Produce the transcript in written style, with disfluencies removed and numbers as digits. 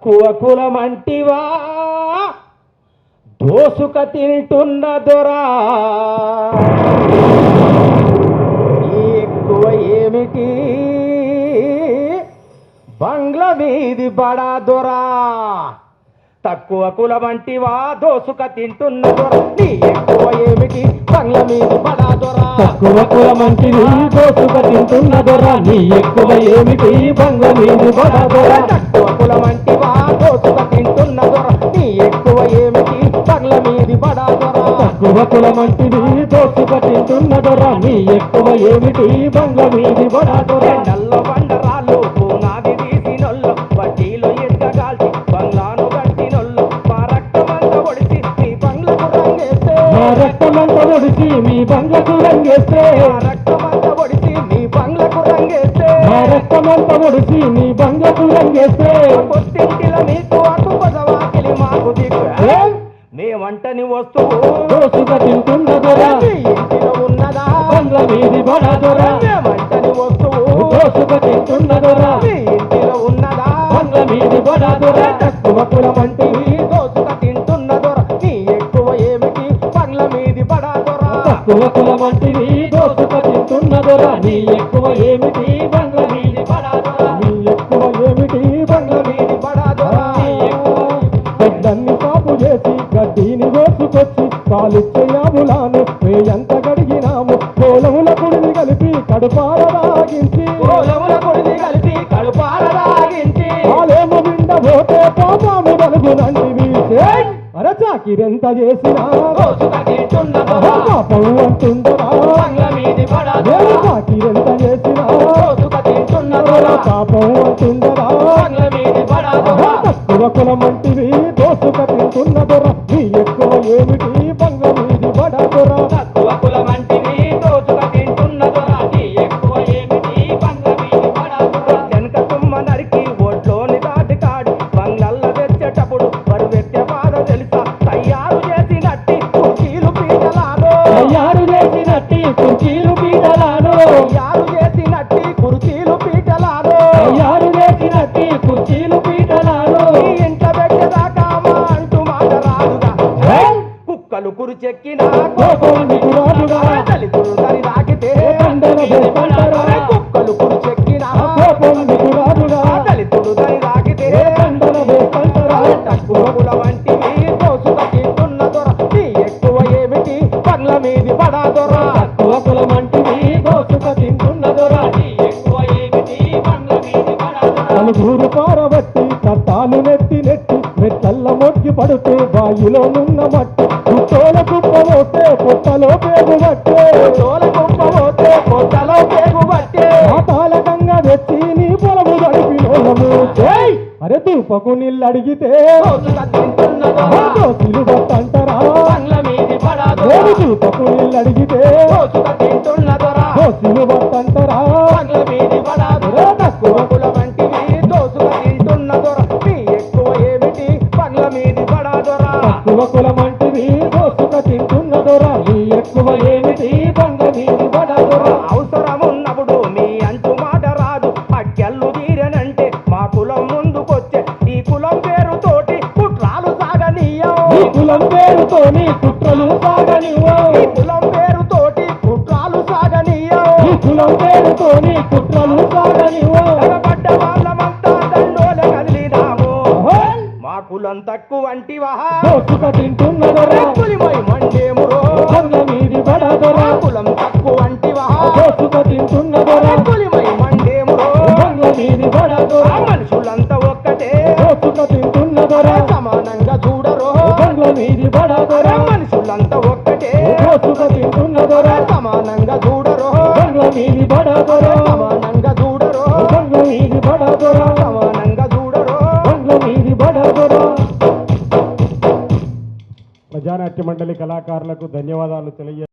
తక్కువ కులమంటివా దోసుక తింటున్న దొరా ఎక్కువ ఏమిటి బంగ్లా వీధి బడా దొరా తక్కువ కులమంటివా దోసుక తింటున్న దొర నీ ఎక్కువ ఏమిటి బంగ్లా మీది బడా దొరా తక్కువ కులమంటివి దోసుక తింటున్న దొర నీ ఎక్కువ ఏమిటి బంగ్లా మీది బడా దొర తక్కువ కులమంటివా దోసుక తింటున్న దొర నీ ఎక్కువ ఏమిటి బంగ్లా మీది బడా దొర తక్కువ కులమంటివి దోసుక తింటున్న దొర నీ ఎక్కువ ఏమిటి బంగ్లా మీది బడా దొర నల్ల బండరాళ్ళు పూనాది తీసినొల్లు వడ్డీలో ఎద్దగాల్చి బంగ్లాను గట్టినొల్లు మా రక్తమంతా ఒడిసి మీ బంగ్లకు రంగేస్తే మా రక్తమంతా ఒడిసి మీ బంగ్లకు రంగేస్తే మా రక్తమంతా ఒడిసి మీ బంగ్లకు రంగేస్తే మా రక్తమంతా ఒడిసి మీ బంగ్లకు రంగేస్తే కొత్తింటిల మీకు అటు పదవాకిలి మాకు దిక్కు మేమంటని వస్తువు దోసుక తింటున్న దొర మీ ఇంటిలో ఉన్నదా బంగ్లా మీది బడా దొర మేమంటని వస్తువు దోసుక తింటున్న దొర మీ ఇంటిలో ఉన్నదా బంగ్లా మీది బడా దొర తక్కువ కులమంటివి దోసుక తింటున్న దొర నీ ఎక్కువ ఏమిటి బంగ్లా మీది బడా దొర తక్కువ కులమంటివి దోసుక తింటున్న దొర నీ ఎక్కువ ఏమిటి బంగ్లా మీది బడా దొర నీ ఎక్కువ ఏమిటి బంగ్లా మీది బడా దొర గడ్డన్ని సాపు చేసి గడ్డిని కోసుకొచ్చి కాలిచ్చేయాములాను వేయంత గడిగినాము కోలముల కుడిని కలిపి కడుపార రాగించి కోలముల కొడిది కలిపి కడుపార రాగించి కాలేము విండబోతే పాపాము బలుగునంటివి అరచాకిరెంత చేసినా దోసుక తింటున్న దొర పాపం అంటుందరా బంగ్లా మీది బడా దొర నేను చాకిరెంత చేసినా దోసుక తింటున్న దొర పాపం అంటుందరా బంగ్లా మీది బడా దొర తక్కువ కులమంటివి దోసుక తింటున్న దొర నీ ఎక్కువ ఏమిటి బంగ్లా మీది బడా దొర తక్కువ కులమంటివి దోసుక తింటున్న దొర నీ ఎక్కువ ఏమిటి బంగ్లా మీది బడా దొర వెనక తుమ్మ నరికి ఒడ్లోని దాటి కాడి బంగ్లల్ల తెచ్చేటప్పుడు వారు వ్యక్తి బాధ తెలుసా తయారు చేసినట్టి కుర్చీలు పీటలాను తయారు చేసినట్టి కుర్చీలు పీటలాను తయారు చేసినట్టి కుర్చీలు పీటలాను తయారు చేసినట్టి కుర్చీలు పీటలాను ఈ ఇంట పెట్టేదాకా మా అంటూ మాట రాదుగా కుక్కలు కురుచెక్కిన కోపానికి రాజుగా దళితులు దరి దాకితే దండన వేసుకుంటారా? కుక్కలు కురుచెక్కిన కోపానికి రాజుగా దళితుడు దరి దాకితే దండన వేసుకుంటారా? తక్కువ కుల వంటివి దోసుక తింటున్న దొర నీ ఎక్కువ ఏమిటి బంగ్లా మీది బడా దొర తక్కువ కులమంటివి దోసుక తింటున్న దొర నీ ఎక్కువ ఏమిటి బంగ్లా మీది బడా దొర నలుగురు పారబట్టి కట్టాలు నెత్తి నెట్టి మెట్లల్ల మొక్కి పడుతూ బాయిలో నున్న మట్టి గుట్టోల కుప్ప పోతే పొట్టలో పేగు పట్టే తోల కుప్ప పోతే కొట్టలో పేగు పట్టే పాతాళకంగా తెచ్చి నీ పొలము గడిపినోళ్ళము అరే తూపకు నీళ్ళడిగితే దోసుక తింటున్న దొర దోసిలు బట్టంటారా బంగ్లా మీది బడా దొర నేను తూపకు నీళ్ళడిగితే దోసుక తింటున్న దొర దోసిలు బట్టంటారా బంగ్లా మీది బడా దొర తక్కువ కుల వంటివి దోసుక తింటున్న దొర నీ ఎక్కువ ఏమిటి బంగ్లా మీది బడా దొర తక్కువ కులమంటివి దోసుక తింటున్న దొర నీ ఎక్కువ ఏమిటి బంగ్లా మీది బడా దొర అవసరం ఉన్నప్పుడు మీ అంటూ మాట రాదు అడ్డెల్లు తీరనంటే మా కులం ముందుకొచ్చే ఈ కులం పేరుతోటి కుట్రాలు సాగనీయం నీ కులం పేరుతోని కుట్రలు సాగనివ్వు ఈ కులం పేరుతోటి కుట్రాలు సాగనీయం నీ కులం పేరుతోని కుట్రలు సాగనివ్వు ఎగబడ్డ వాళ్ళమంతా దండోల కదిలినాము మా కులం తక్కువ వంటివా దోసుక తింటున్న దొర పులిమై మండేమురో బంగ్లా మీది బడా దొర మా కులం తక్కువ వంటివా దోసుక తింటున్న దొర పులిమై మండేమురో బంగ్లా మీది బడా దొర మనుషులంతా ఒక్కటే దోసుక తింటున్న దొర సమానంగా చూడరు బంగ్లా మీది బడా దొర మనుషులంతా ఒక్కటే దోసుక తింటున్న దొర సమానంగా చూడరు బంగ్లా మీది బడా దొర సమానంగా చూడరు బంగ్లా మీది బడా దొర సమానంగా చూడరు బంగ్లా మీది బడా దొర ప్రజానాట్య మండలి కళాకారులకు ధన్యవాదాలు తెలియ